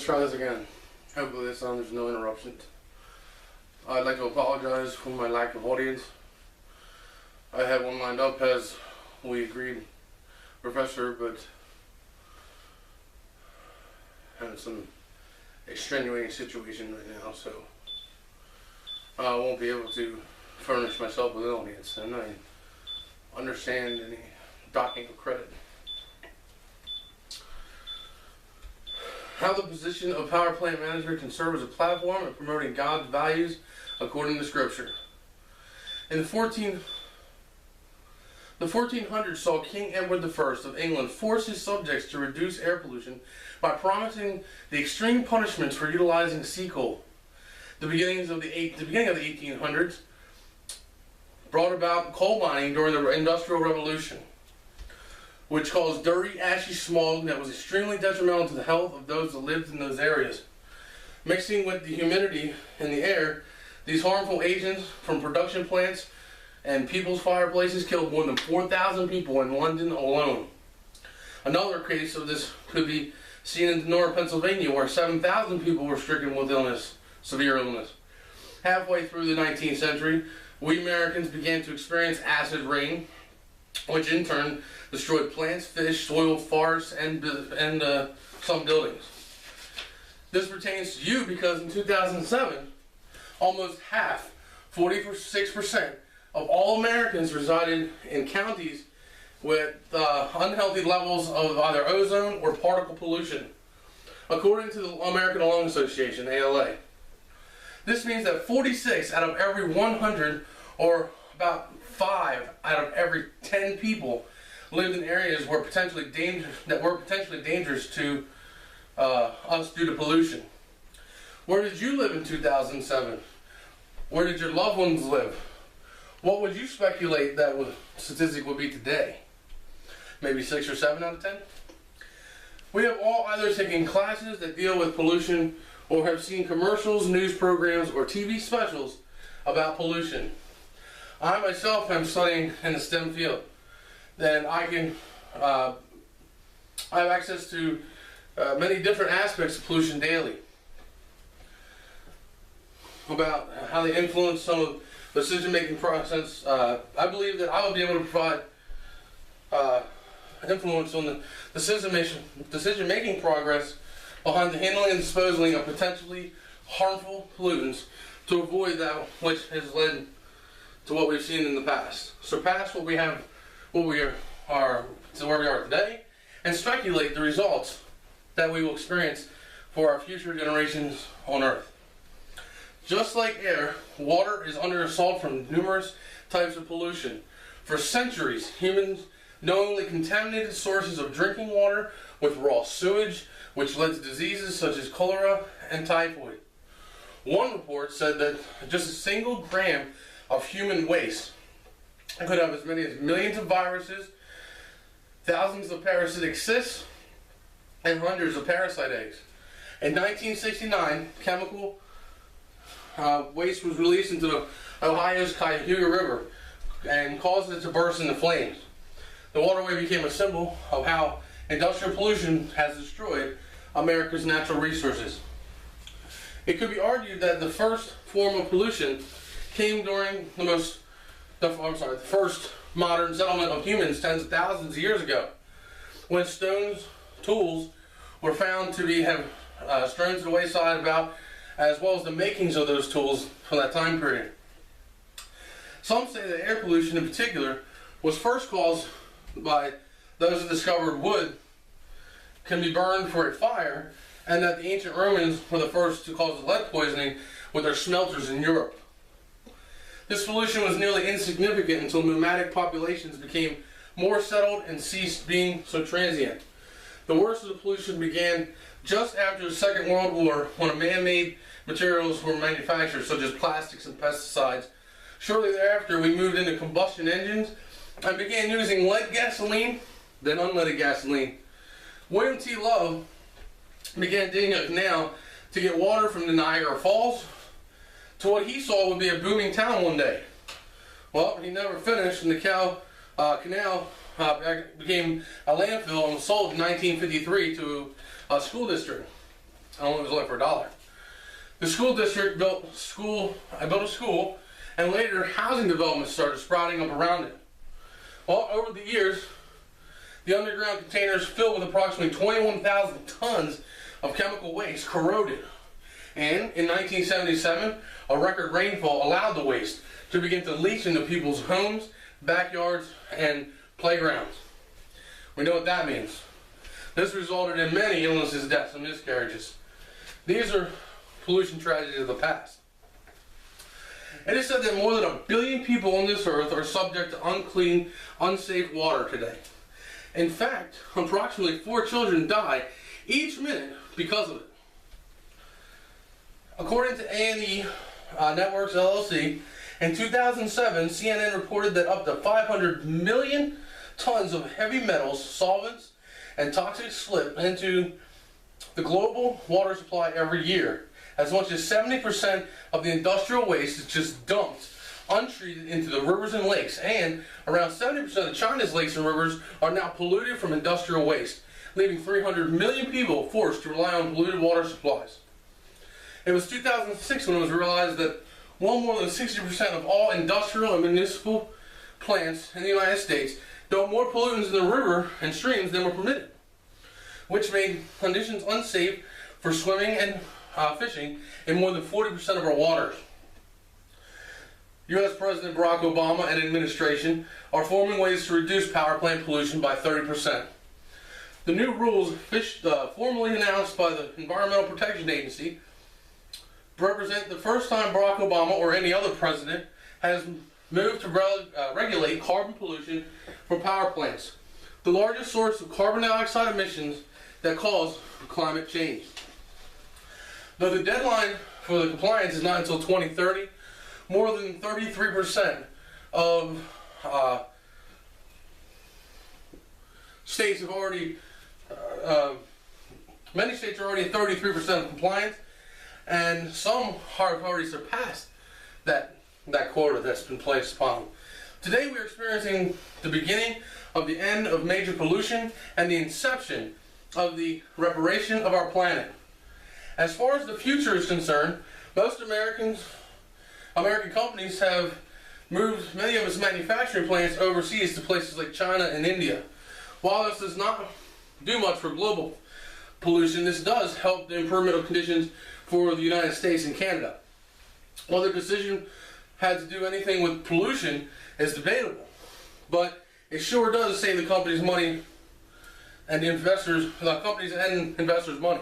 let's try this again. Hopefully this time there's no interruptions. I'd like to apologize for my lack of audience. I had one lined up as we agreed, Professor, but having some extenuating situation right now, so I won't be able to furnish myself with an audience, and I understand any docking of credit. How the position of power plant manager can serve as a platform in promoting God's values according to Scripture. In the 1400s saw King Edward I of England force his subjects to reduce air pollution by promising the extreme punishments for utilizing sea coal. The beginning of the 1800s brought about coal mining during the Industrial Revolution, which caused dirty, ashy smog that was extremely detrimental to the health of those that lived in those areas. Mixing with the humidity in the air, these harmful agents from production plants and people's fireplaces killed more than 4,000 people in London alone. Another case of this could be seen in Donora, Pennsylvania, where 7,000 people were stricken with illness, severe illness. Halfway through the 19th century, we Americans began to experience acid rain, which in turn destroyed plants, fish, soil, forests, and some buildings. This pertains to you because in 2007, almost half, 46%, of all Americans resided in counties with unhealthy levels of either ozone or particle pollution, according to the American Lung Association, ALA. This means that 46 out of every 100, or about 5 out of every 10 people, lived in areas were potentially dangerous to us due to pollution. Where did you live in 2007? Where did your loved ones live? What would you speculate that statistic would be today? Maybe 6 or 7 out of 10? We have all either taken classes that deal with pollution or have seen commercials, news programs, or TV specials about pollution. I myself am studying in the STEM field. Then I have access to many different aspects of pollution daily. About how they influence some of the decision-making process. I believe that I will be able to provide influence on the decision-making progress behind the handling and disposing of potentially harmful pollutants to avoid that which has led to what we've seen in the past. Surpass what we are to where we are today, and speculate the results that we will experience for our future generations on Earth. Just like air, water is under assault from numerous types of pollution. For centuries, humans knowingly contaminated sources of drinking water with raw sewage, which led to diseases such as cholera and typhoid. One report said that just a single gram of human waste could have as many as millions of viruses, thousands of parasitic cysts, and hundreds of parasite eggs. In 1969, chemical waste was released into Ohio's Cuyahoga River and caused it to burst into flames. The waterway became a symbol of how industrial pollution has destroyed America's natural resources. It could be argued that the first form of pollution came during the first modern settlement of humans tens of thousands of years ago, when tools were found to have strewn to the wayside about, as well as the makings of those tools from that time period. Some say that air pollution in particular was first caused by those that discovered wood can be burned for a fire, and that the ancient Romans were the first to cause lead poisoning with their smelters in Europe. This pollution was nearly insignificant until nomadic populations became more settled and ceased being so transient. The worst of the pollution began just after the Second World War, when man-made materials were manufactured, such as plastics and pesticides. Shortly thereafter, we moved into combustion engines and began using lead gasoline, then unleaded gasoline. William T. Love began digging a canal to get water from the Niagara Falls to what he saw would be a booming town one day. Well, he never finished, and the canal became a landfill and was sold in 1953 to a school district. only was only for $1. The school district built a school, and later housing developments started sprouting up around it. Well, over the years, the underground containers filled with approximately 21,000 tons of chemical waste corroded. And in 1977, a record rainfall allowed the waste to begin to leach into people's homes, backyards, and playgrounds. We know what that means. This resulted in many illnesses, deaths, and miscarriages. These are pollution tragedies of the past. It is said that more than 1 billion people on this earth are subject to unclean, unsafe water today. In fact, approximately 4 children die each minute because of it. According to A&E Networks LLC, in 2007, CNN reported that up to 500 million tons of heavy metals, solvents, and toxics slip into the global water supply every year. As much as 70% of the industrial waste is just dumped untreated into the rivers and lakes, and around 70% of China's lakes and rivers are now polluted from industrial waste, leaving 300 million people forced to rely on polluted water supplies. It was 2006 when it was realized that well more than 60% of all industrial and municipal plants in the United States dump more pollutants in the river and streams than were permitted, which made conditions unsafe for swimming and fishing in more than 40% of our waters. U.S. President Barack Obama and administration are forming ways to reduce power plant pollution by 30%. The new rules, formally announced by the Environmental Protection Agency, represent the first time Barack Obama or any other president has moved to regulate carbon pollution from power plants, the largest source of carbon dioxide emissions that cause climate change. Though the deadline for the compliance is not until 2030, more than 33% of states have already, many states are already at 33% of compliance, and some have already surpassed that quota that's been placed upon them. Today we are experiencing the beginning of the end of major pollution and the inception of the reparation of our planet. As far as the future is concerned, most American companies have moved many of its manufacturing plants overseas to places like China and India. While this does not do much for global pollution, this does help the improvement of conditions for the United States and Canada. Whether the decision had to do anything with pollution is debatable, but it sure does save the companies money and companies and investors money.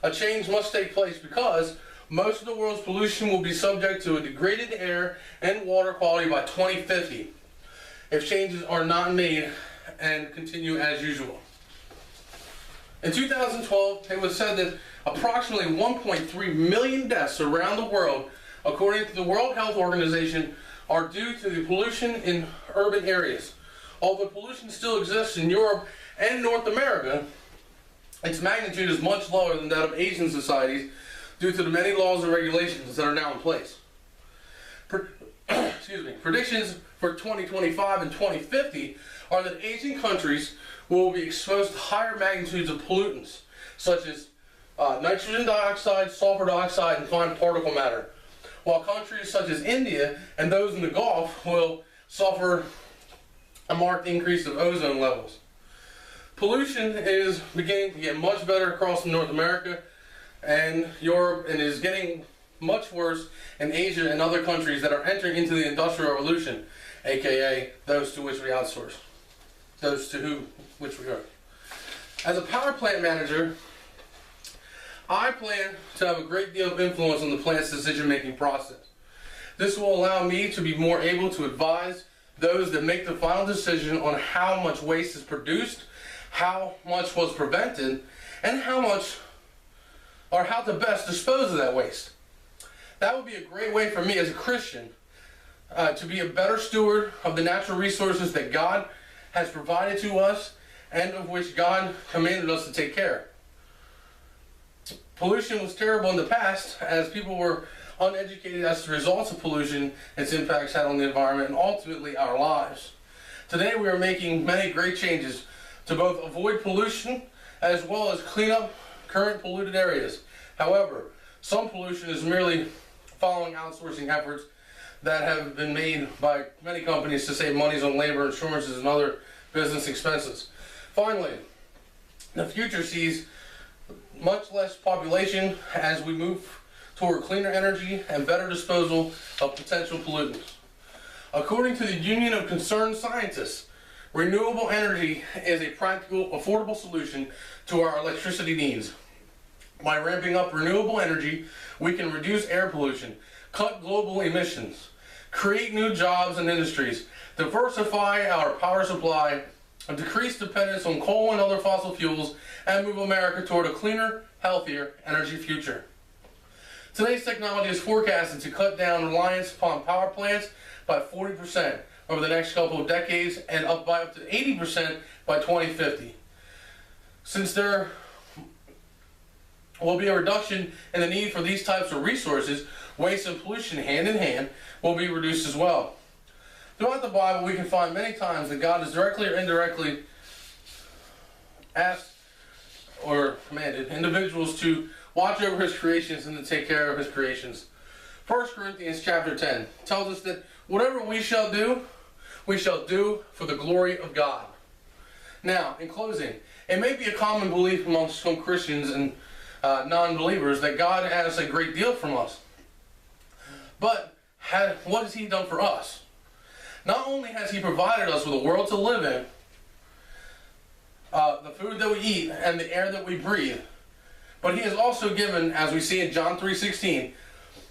A change must take place because most of the world's pollution will be subject to a degraded air and water quality by 2050 if changes are not made and continue as usual. In 2012, it was said that approximately 1.3 million deaths around the world, according to the World Health Organization, are due to the pollution in urban areas. Although pollution still exists in Europe and North America, its magnitude is much lower than that of Asian societies due to the many laws and regulations that are now in place. Predictions for 2025 and 2050 are that Asian countries will be exposed to higher magnitudes of pollutants, such as nitrogen dioxide, sulfur dioxide, and fine particle matter, while countries such as India and those in the Gulf will suffer a marked increase of ozone levels. Pollution is beginning to get much better across North America and Europe, and is getting much worse in Asia and other countries that are entering into the Industrial Revolution, aka those to which we outsource, which we are. As a power plant manager, I plan to have a great deal of influence on the plant's decision-making process. This will allow me to be more able to advise those that make the final decision on how much waste is produced, how much was prevented, and how to best dispose of that waste. That would be a great way for me as a Christian to be a better steward of the natural resources that God has provided to us and of which God commanded us to take care. Pollution was terrible in the past as people were uneducated as to the results of pollution, its impacts had on the environment, and ultimately our lives. Today we are making many great changes to both avoid pollution as well as clean up current polluted areas. However, some pollution is merely following outsourcing efforts that have been made by many companies to save monies on labor, insurances, and other business expenses. Finally, the future sees much less population as we move toward cleaner energy and better disposal of potential pollutants. According to the Union of Concerned Scientists, renewable energy is a practical, affordable solution to our electricity needs. By ramping up renewable energy, we can reduce air pollution, cut global emissions, create new jobs and industries, diversify our power supply, and decrease dependence on coal and other fossil fuels, and move America toward a cleaner, healthier energy future. Today's technology is forecasted to cut down reliance upon power plants by 40% over the next couple of decades and up to 80% by 2050. Since there will be a reduction in the need for these types of resources, waste and pollution hand in hand will be reduced as well. Throughout the Bible, we can find many times that God has directly or indirectly asked or commanded individuals to watch over his creations and to take care of his creations. 1 Corinthians chapter 10 tells us that whatever we shall do for the glory of God. Now, in closing, it may be a common belief amongst some Christians and non-believers that God asks a great deal from us. But what has he done for us? Not only has he provided us with a world to live in, the food that we eat and the air that we breathe, but he has also given, as we see in John 3:16,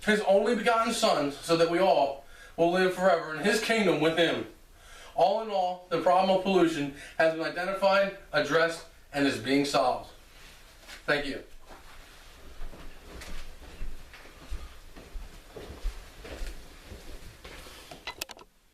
his only begotten Son, so that we all will live forever in his kingdom with him. All in all, the problem of pollution has been identified, addressed, and is being solved. Thank you.